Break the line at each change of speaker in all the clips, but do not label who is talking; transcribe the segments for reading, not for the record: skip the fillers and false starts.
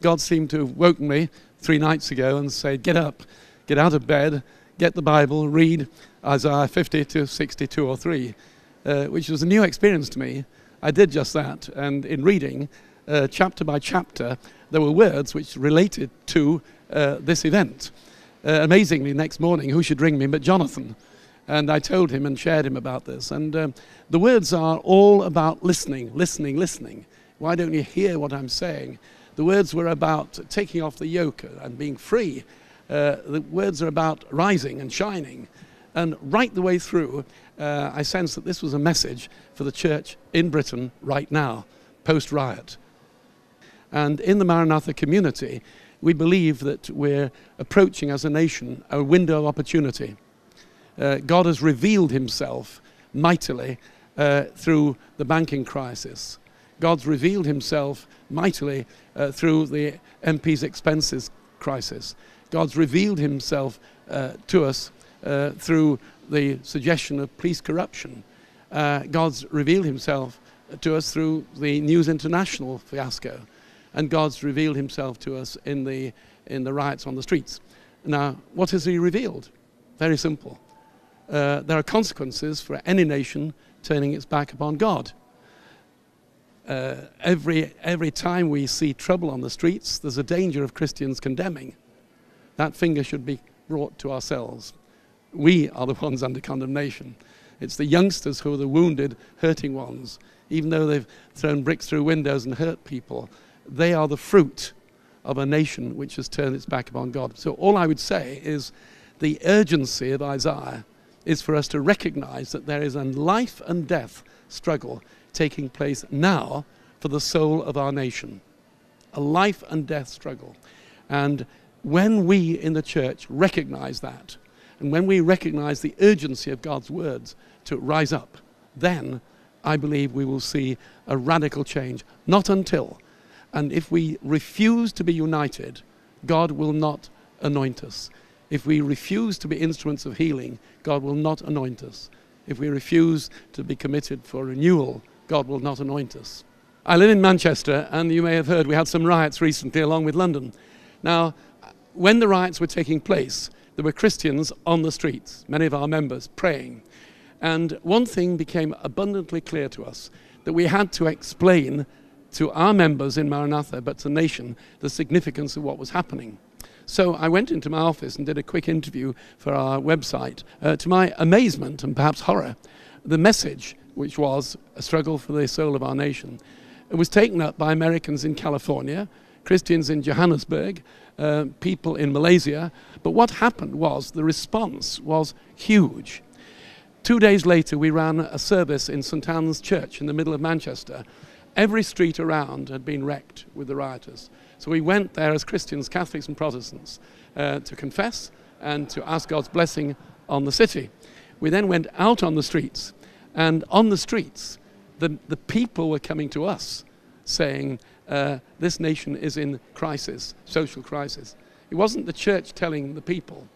God seemed to have woken me 3 nights ago and said, get up, get out of bed, get the Bible, read Isaiah 50 to 62 or 3, which was a new experience to me. I did just that, and in reading, chapter by chapter, there were words which related to this event. Amazingly, next morning, who should ring me but Jonathan? And I told him and shared him about this. And the words are all about listening, listening, listening. Why don't you hear what I'm saying? The words were about taking off the yoke and being free. The words are about rising and shining. And right the way through, I sensed that this was a message for the church in Britain right now, post-riot. And in the Maranatha community, we believe that we're approaching as a nation a window of opportunity. God has revealed himself mightily through the banking crisis. God's revealed himself mightily through the MP's expenses crisis. God's revealed himself to us through the suggestion of police corruption. God's revealed himself to us through the News International fiasco. And God's revealed himself to us in the riots on the streets. Now, what has he revealed? Very simple. There are consequences for any nation turning its back upon God. Every time we see trouble on the streets, there's a danger of Christians condemning. That finger should be brought to ourselves. We are the ones under condemnation. It's the youngsters who are the wounded, hurting ones. Even though they've thrown bricks through windows and hurt people, they are the fruit of a nation which has turned its back upon God. So all I would say is the urgency of Isaiah is for us to recognize that there is a life and death struggle taking place now for the soul of our nation. A life and death struggle. And when we in the church recognize that, and when we recognize the urgency of God's words to rise up, then I believe we will see a radical change. Not until. And if we refuse to be united, God will not anoint us. If we refuse to be instruments of healing, God will not anoint us. If we refuse to be committed for renewal, God will not anoint us. I live in Manchester, and you may have heard we had some riots recently along with London. Now, when the riots were taking place, there were Christians on the streets, many of our members praying. And one thing became abundantly clear to us, that we had to explain to our members in Maranatha, but to the nation, the significance of what was happening. So I went into my office and did a quick interview for our website. To my amazement and perhaps horror, the message, which was a struggle for the soul of our nation, it was taken up by Americans in California, Christians in Johannesburg, people in Malaysia. But what happened was the response was huge. 2 days later, we ran a service in St. Anne's Church in the middle of Manchester. Every street around had been wrecked with the rioters. So we went there as Christians, Catholics and Protestants to confess and to ask God's blessing on the city. We then went out on the streets, and on the streets the people were coming to us saying this nation is in crisis, social crisis. It wasn't the church telling the people.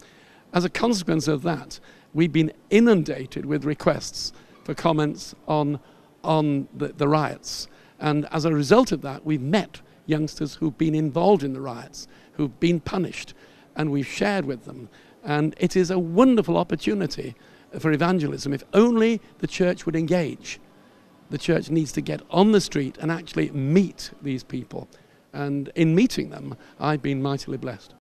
As a consequence of that, we've been inundated with requests for comments on the riots. And as a result of that, we've met youngsters who've been involved in the riots, who've been punished, and we've shared with them. And it is a wonderful opportunity for evangelism. If only the church would engage. The church needs to get on the street and actually meet these people. And in meeting them, I've been mightily blessed.